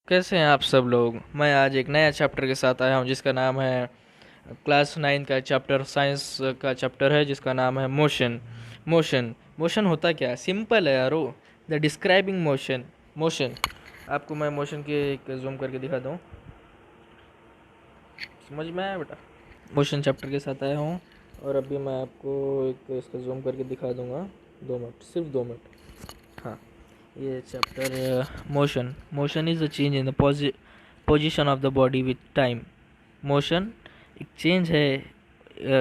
कैसे हैं आप सब लोग। मैं आज एक नया चैप्टर के साथ आया हूं जिसका नाम है क्लास 9 का चैप्टर, साइंस का चैप्टर है जिसका नाम है मोशन। मोशन मोशन होता क्या है? सिंपल है यारो। The describing motion. मोशन आपको मैं मोशन के एक जूम करके दिखाता हूँ। समझ में आया बेटा? मोशन चैप्टर के साथ आया हूँ और अभी मैं आपको एक इसका जूम करके दिखा दूँगा। 2 मिनट, सिर्फ 2 मिनट। हाँ, ये chapter motion. Motion is a change in the position of the body with time. Motion एक चेंज है,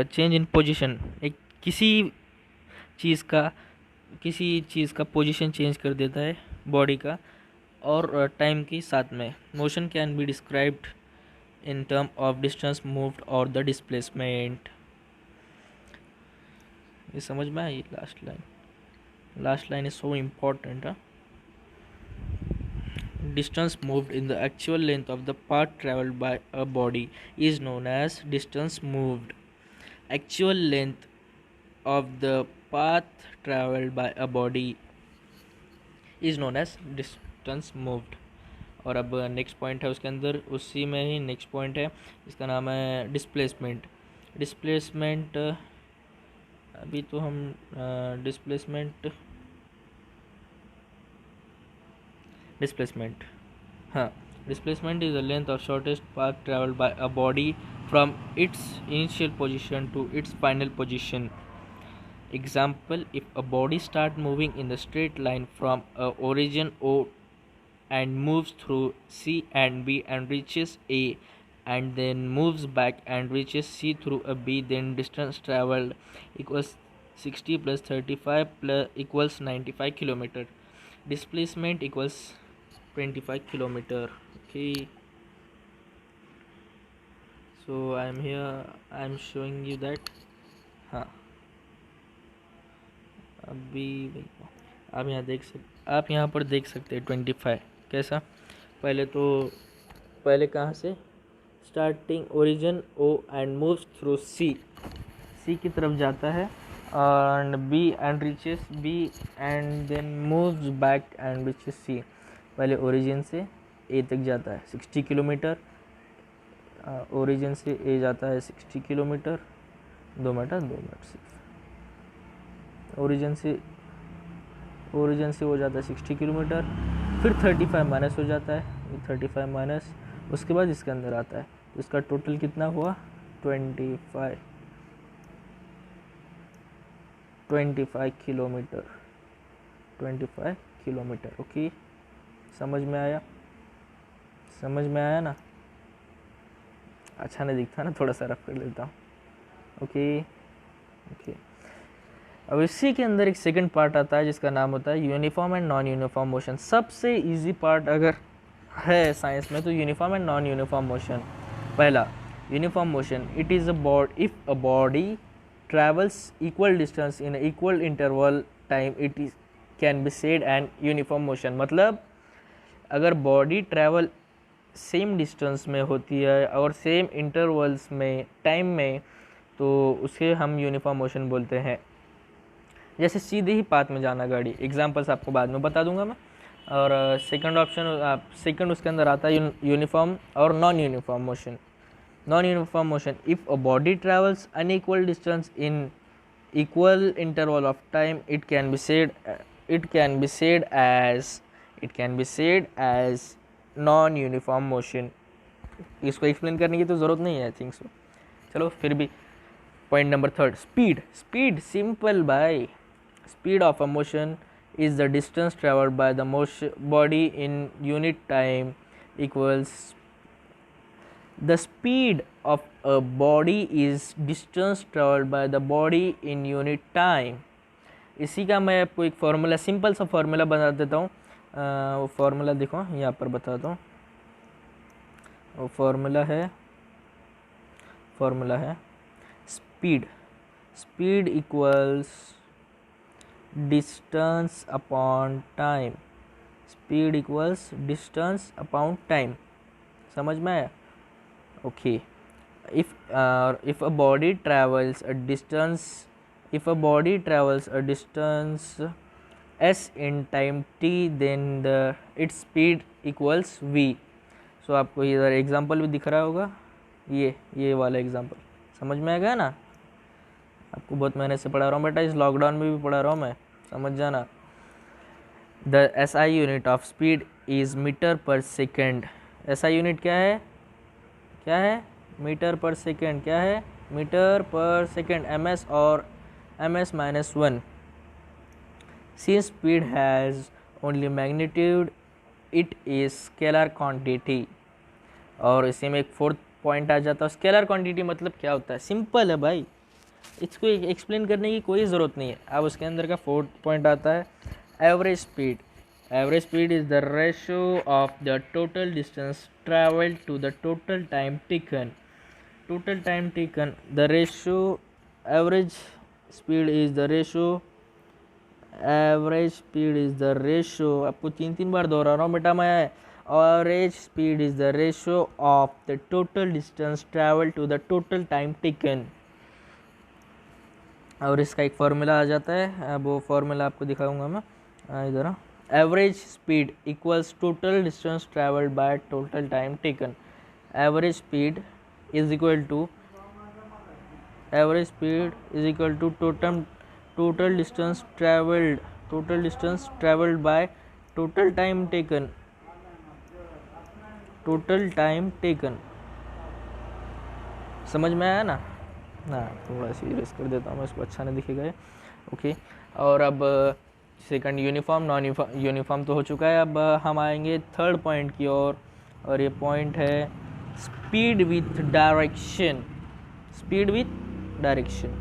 चेंज इन पोजीशन। एक किसी चीज़ का पोजीशन चेंज कर देता है बॉडी का, और टाइम के साथ में। Motion can be described in term of distance moved और द डिस्प्लेसमेंट। ये समझ में आई? Last line is so important. Distance moved in the actual length of the path traveled by a body is known as distance moved. Actual length of the path traveled by a body is known as distance moved. और अब next point है उसके अंदर, उसी में ही next point है, इसका नाम है डिस्प्लेसमेंट। डिस्प्लेसमेंट अभी तो हम डिस्प्लेसमेंट डिस्प्लेसमेंट हाँ, displacement is the length of shortest path traveled by a body from its initial position to its final position. Example, if a body start moving in the straight line from a origin O and moves through C and B and reaches A and then moves back and reaches C through a B, then distance traveled equals 60 plus 35 plus equals 95 kilometer. Displacement equals 25 kilometer. Okay, so I am here, I am showing you that. हाँ, अभी आप यहाँ पर देख सकते हैं 25 कैसा। पहले कहाँ से starting origin O and moves through C की तरफ जाता है and B and reaches B and then moves back and reaches C. पहले ओरिजिन से ए तक जाता है 60 किलोमीटर। ओरिजिन से ए जाता है 60 किलोमीटर। 2 मिनट सिर्फ। ओरिजिन से हो जाता है 60 किलोमीटर, फिर 35 माइनस हो जाता है, 35 माइनस, उसके बाद इसके अंदर आता है। तो इसका टोटल कितना हुआ? 25 किलोमीटर। 25 किलोमीटर। ओके, समझ में आया ना? अच्छा नहीं दिखता ना, थोड़ा सा रफ कर लेता हूँ। ओके, अब इसी के अंदर एक सेकंड पार्ट आता है जिसका नाम होता है uniform and non uniform motion. सबसे इजी पार्ट अगर है साइंस में तो uniform and non uniform motion. पहला, uniform motion, it is if a body travels equal distance in equal interval time it is can be said an uniform motion. मतलब अगर body travel same distance में होती है और same intervals में time में, तो उसे हम यूनिफॉर्म मोशन बोलते हैं। जैसे सीधे ही पाथ में जाना गाड़ी, एग्जांपल्स आपको बाद में बता दूंगा मैं। और सेकंड उसके अंदर आता है यूनिफॉर्म और non uniform motion. Non uniform motion, if a body travels unequal distance in equal interval of time it can be said as non uniform motion. इसको एक्सप्लेन करने की तो ज़रूरत नहीं है, आई थिंक सो। चलो फिर भी, point number third, speed simple by. Speed of a motion is the distance traveled by the body in unit time equals the speed of a body is distance traveled by the body in unit time। इसी का मैं आपको एक formula, simple सा formula बता देता हूँ। वो फार्मूला देखो यहाँ पर बताता हूँ। वो फार्मूला है speed equals distance upon time. Speed equals distance upon time. समझ में आया? Okay, if a body travels a distance s in time t, then its speed equals v। सो आपको इधर एग्जांपल भी दिख रहा होगा, ये वाला एग्जांपल समझ में आ गया ना। आपको बहुत मेहनत से पढ़ा रहा हूँ बेटा, इस लॉकडाउन में भी पढ़ा रहा हूँ मैं, समझ जाना। The SI unit of speed is metre per second. SI unit क्या है, क्या है, मीटर पर सेकेंड, क्या है, मीटर पर सेकेंड, ms और ms-1। Since speed has only magnitude, it is scalar quantity। और इसी में एक फोर्थ पॉइंट आ जाता है, स्केलर क्वांटिटी मतलब क्या होता है, सिंपल है भाई, इसको एक्सप्लेन करने की कोई ज़रूरत नहीं है। अब उसके अंदर का फोर्थ पॉइंट आता है average speed. Average speed is the ratio of the total distance travelled to the total time taken. Total time taken, the ratio, average speed is the ratio, average speed is the ratio, आपको 3 बार दोहरा रहा हूँ बेटा मैं। Average speed is the ratio of the total distance travel to the total time taken. और इसका एक फॉर्मूला आ जाता है, अब वो फॉर्मूला आपको दिखाऊंगा मैं, इधर। Average speed equals total distance travelled by total time taken. Average speed is equal to, average speed is equal to total distance traveled by total time taken, total time taken। समझ में आया ना। हाँ, थोड़ा सी इरेज कर देता हूँ मैं इसको, अच्छा नहीं दिखेगा ये, ओके। और अब सेकंड यूनिफॉर्म नॉन यूनिफॉर्म तो हो चुका है, अब हम आएंगे थर्ड पॉइंट की ओर, और ये पॉइंट है speed with direction. Speed with direction,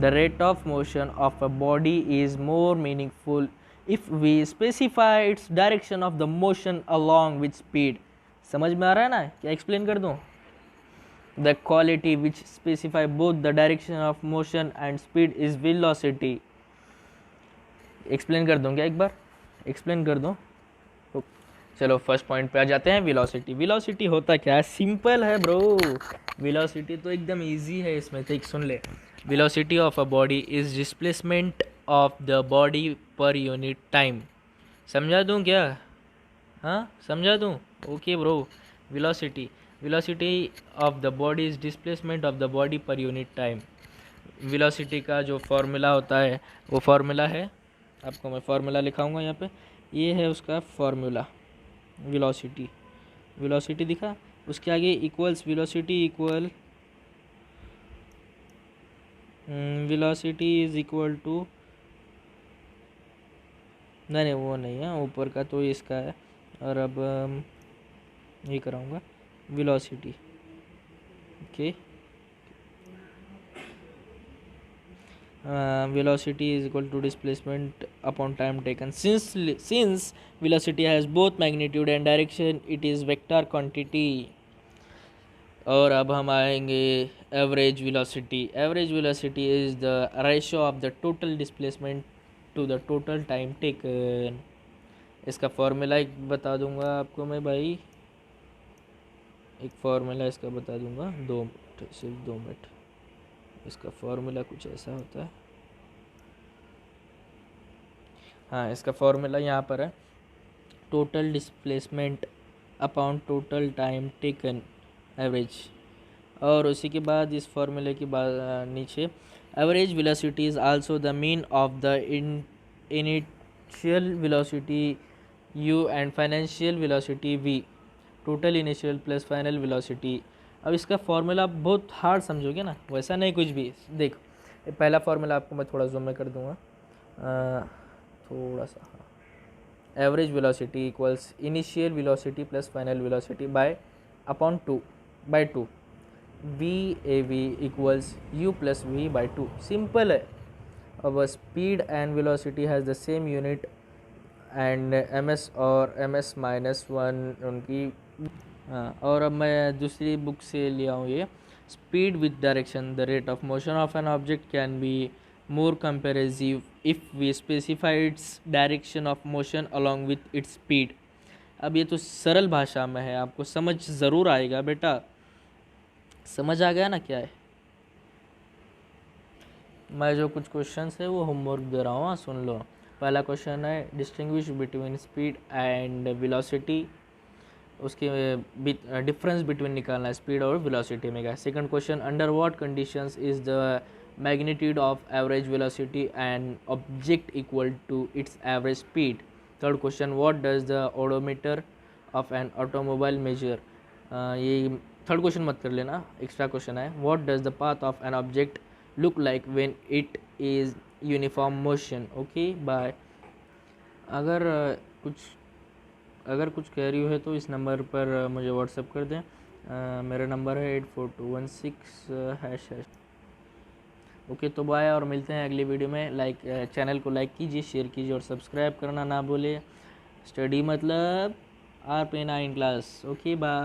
the rate of motion of a body is more meaningful if we specify its direction of the motion along with speed। समझ में आ रहा है ना, क्या एक्सप्लेन कर दूं। the quality which specify both the direction of motion and speed is velocity। Explain कर दूं क्या, एक बार एक्सप्लेन कर दूं। चलो फर्स्ट पॉइंट पे आ जाते हैं, वेलोसिटी। वेलोसिटी होता क्या है, सिंपल है ब्रो, वेलोसिटी तो एकदम इजी है, इसमें तो एक सुन ले। Velocity of a body is displacement of the body per unit time. समझा दूं क्या, हाँ समझा दूं, okay bro. Velocity, velocity of the body is displacement of the body per unit time. Velocity का जो फॉर्मूला होता है वो फॉर्मूला है, आपको मैं फॉर्मूला लिखाऊंगा यहाँ पे, ये है उसका फॉर्मूला। वेलोसिटी, वेलोसिटी दिखा, उसके आगे equals, velocity equal, velocity is equal to, नहीं वो नहीं है, ऊपर का तो इसका है, और अब ये कराऊंगा velocity, okay. velocity is equal to displacement upon time taken। Since velocity has both magnitude and direction, it is vector quantity। और अब हम आएंगे average velocity. Average velocity is the ratio of the total displacement to the total time taken. इसका formula एक बता दूंगा आपको मैं भाई, एक फॉर्मूला इसका बता दूंगा, सिर्फ 2 मिनट। इसका फॉर्मूला कुछ ऐसा होता है, हाँ इसका फॉर्मूला यहाँ पर है, total displacement upon total time taken average. और उसी के बाद इस फॉर्मूले के बाद नीचे average velocity is also the mean of the initial velocity u and financial velocity v। Total initial plus final velocity. अब इसका फॉर्मूला बहुत हार्ड समझोगे ना, वैसा नहीं कुछ भी। देखो पहला फॉर्मूला आपको मैं थोड़ा जूम में कर दूंगा, थोड़ा सा, average velocity equals initial velocity plus final velocity by upon 2 by 2, VAV equals u plus v by 2। Simple है। अब speed and velocity has the same unit and ms और ms-1 उनकी, हाँ। और अब मैं दूसरी बुक से लिया हूँ ये, speed with direction, the rate of motion of an object can be more comparative if we specify its direction of motion along with its speed। अब ये तो सरल भाषा में है, आपको समझ ज़रूर आएगा बेटा, समझ आ गया ना क्या है। मैं जो कुछ क्वेश्चंस है वो होमवर्क दे रहा हूँ, सुन लो। पहला क्वेश्चन है distinguish between speed and velocity. उसके डिफरेंस बिटवीन निकालना है स्पीड और वेलोसिटी में का। Second question, under what conditions is the magnitude of average velocity and object equal to its average speed. Third question, what does the odometer of an automobile measure. ये third question मत कर लेना, extra question है। What does the path of an object look like when it is uniform motion. Okay bye. अगर कुछ कह रही हो तो इस नंबर पर मुझे व्हाट्सअप कर दें। मेरा नंबर है 8421##। ओके तो बाय, और मिलते हैं अगली वीडियो में। चैनल को लाइक कीजिए, शेयर कीजिए और सब्सक्राइब करना ना भूलिए। स्टडी मतलब RP9 क्लास। Okay bye.